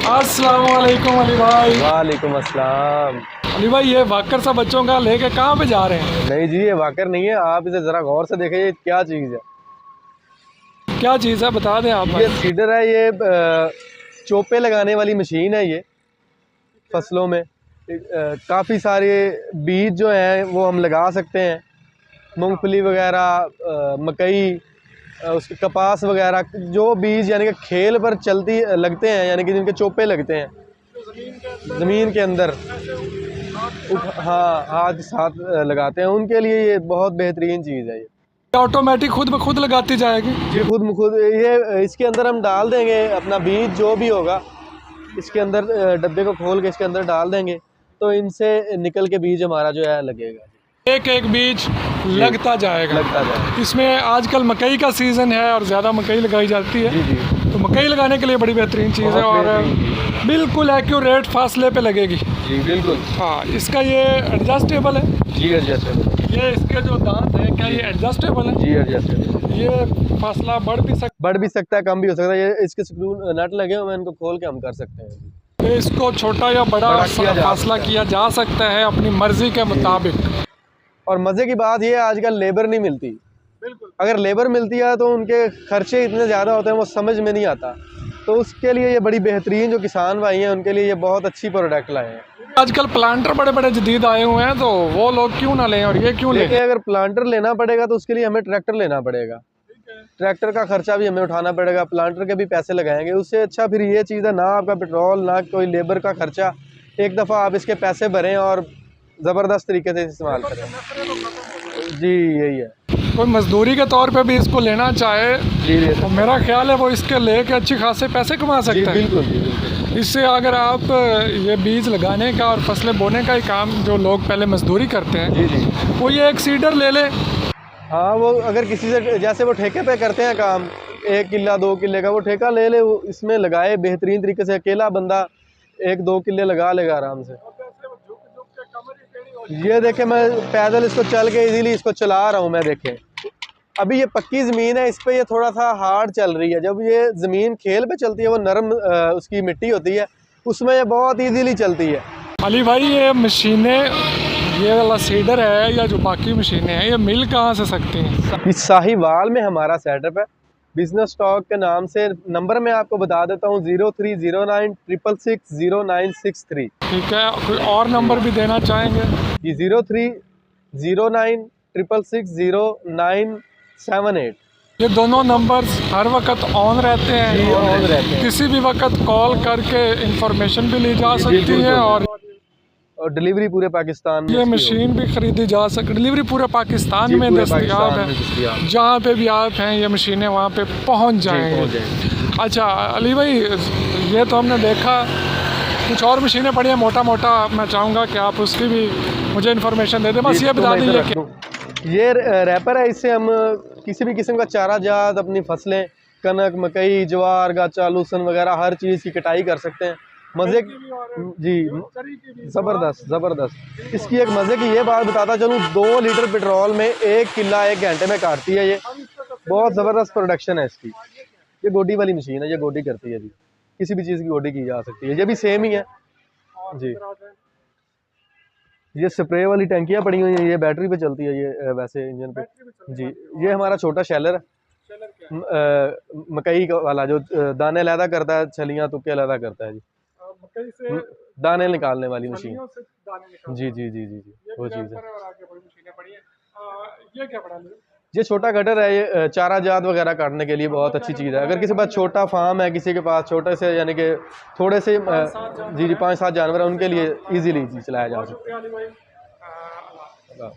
अस्सलाम वालेकुम अली भाई। वालेकुम अस्सलाम। अली भाई, ये वाकर सा बच्चों का लेके कहाँ पे जा रहे हैं? नहीं जी, ये वाकर नहीं है, आप इसे ज़रा गौर से देखिए, ये क्या चीज़ है। क्या चीज़ है, बता दें आप ये भाई। सीडर है, ये चोपे लगाने वाली मशीन है। ये फसलों में काफ़ी सारे बीज जो हैं वो हम लगा सकते हैं। मूंगफली वगैरह, मकई, उसके कपास वगैरह, जो बीज यानी कि खेल पर चलती लगते हैं, यानी कि जिनके चोपे लगते हैं ज़मीन के अंदर, हाँ हाथ के साथ लगाते हैं, उनके लिए ये बहुत बेहतरीन चीज़ है। ये ऑटोमेटिक खुद ब खुद लगाती जाएगी? जी, खुद ये इसके अंदर हम डाल देंगे अपना बीज जो भी होगा, इसके अंदर डब्बे को खोल के इसके अंदर डाल देंगे, तो इनसे निकल के बीज हमारा जो है लगेगा। एक एक बीज लगता जाएगा। इसमें आजकल मकई का सीज़न है और ज़्यादा मकई लगाई जाती है। जी। तो मकई लगाने के लिए बड़ी बेहतरीन चीज़ है और बिल्कुल एक्यूरेट फासले पे लगेगी। जी बिल्कुल। हाँ, इसका ये एडजस्टेबल है? जी एडजस्टेबल। ये इसके जो दांत हैं, क्या ये एडजस्टेबल है? जी एडजस्टेबल। ये फासला बढ़ भी सकता है, कम भी हो सकता है। ये इसके स्क्रू नट लगे हुए हैं, इनको खोल के हम कर सकते हैं। है। इसको छोटा या बड़ा फासला किया जा सकता है अपनी मर्जी के मुताबिक। और मज़े की बात ये है, आजकल लेबर नहीं मिलती। बिल्कुल। अगर लेबर मिलती है तो उनके खर्चे इतने ज़्यादा होते हैं, वो समझ में नहीं आता। तो उसके लिए ये बड़ी बेहतरीन, जो किसान भाई हैं उनके लिए ये बहुत अच्छी प्रोडक्ट लाए हैं। आजकल प्लांटर बड़े बड़े जदीद आए हुए हैं, तो वो लोग क्यों ना लें और ये क्यों लें? अगर प्लांटर लेना पड़ेगा तो उसके लिए हमें ट्रैक्टर लेना पड़ेगा। ट्रैक्टर का खर्चा भी हमें उठाना पड़ेगा, प्लांटर के भी पैसे लगाएंगे। उससे अच्छा फिर ये चीज़ है, ना आपका पेट्रोल ना कोई लेबर का खर्चा। एक दफ़ा आप इसके पैसे भरें और ज़बरदस्त तरीके से इस्तेमाल करें। जी यही है। कोई मजदूरी के तौर पे भी इसको लेना चाहे तो मेरा ख्याल है वो इसके लेके अच्छी खासे पैसे कमा सकता है। बिल्कुल। इससे अगर आप ये बीज लगाने का और फसलें बोने का ही काम जो लोग पहले मजदूरी करते हैं, वो ये एक सीडर ले ले। हाँ, वो अगर किसी से, जैसे वो ठेके पे करते हैं काम, 1 किल्ला 2 किल्ले का, वो ठेका ले ले, वो इसमें लगाए बेहतरीन तरीके से। अकेला बंदा 1-2 किल्ले लगा लेगा आराम से। ये देखे, मैं पैदल इसको चल के इजीली इसको चला रहा हूँ। मैं देखे अभी ये पक्की ज़मीन है, इस पे ये थोड़ा सा हार्ड चल रही है। जब ये ज़मीन खेल पे चलती है, वो नरम उसकी मिट्टी होती है, उसमें ये बहुत इजीली चलती है। अली भाई, ये मशीनें, ये वाला सीडर है या जो बाकी मशीनें हैं, ये मिल कहाँ से सकती हैं? इस साहिवाल में हमारा सेटअप है, बिजनेस स्टॉक के नाम से। नंबर मैं आपको बता देता हूँ, 0309 666 0963। ठीक है, कोई और नंबर भी देना चाहेंगे? ये 0309 666 0978। ये दोनों नंबर्स हर वक्त ऑन रहते हैं? ऑन रहते हैं। किसी भी वक्त कॉल करके इंफॉर्मेशन भी ली जा सकती है और डिलीवरी पूरे पाकिस्तान में। ये मशीन भी खरीदी जा सकती, डिलीवरी पूरे पाकिस्तान में दस्तयाब है। जहाँ पे भी आप हैं, ये मशीनें वहाँ पे पहुँच जाएंगी। अच्छा अली भाई, ये तो हमने देखा, कुछ और मशीनें पड़ी हैं मोटा मोटा, मैं चाहूँगा कि आप उसकी भी मुझे इन्फॉर्मेशन दे दें। बस ये बता दीजिए कि ये रैपर है, इससे हम किसी भी किस्म का चारा जात अपनी फसलें, कनक, मकई, ज्वार, गाचा, लहसुन वगैरह हर चीज़ की कटाई कर सकते हैं। मज़े जी ज़बरदस्त। इसकी एक मज़े की ये बात बताता चलूँ, 2 लीटर पेट्रोल में 1 किल्ला 1 घंटे में काटती है। ये बहुत ज़बरदस्त प्रोडक्शन है इसकी। ये गोडी वाली मशीन है, ये गोडी करती है जी, किसी भी चीज़ की गोडी की जा सकती है। ये भी सेम ही है जी। ये स्प्रे वाली टंकियाँ पड़ी हुई हैं, ये बैटरी पे चलती है, ये वैसे इंजन पे जी। ये हमारा छोटा शैलर है, मकई वाला, जो दाने अलहदा करता है, छलियाँ तुक्के अलहदा करता है जी। दाने निकालने वाली मशीन। जी वो चीज़ है। ये छोटा कटर है, ये चारा जात वगैरह काटने के लिए बहुत अच्छी चीज़ है। अगर किसी के पास छोटा फार्म है, किसी के पास छोटे से, यानी कि थोड़े से 5-7 जानवर है, उनके लिए इजीली चलाया जा सकता है।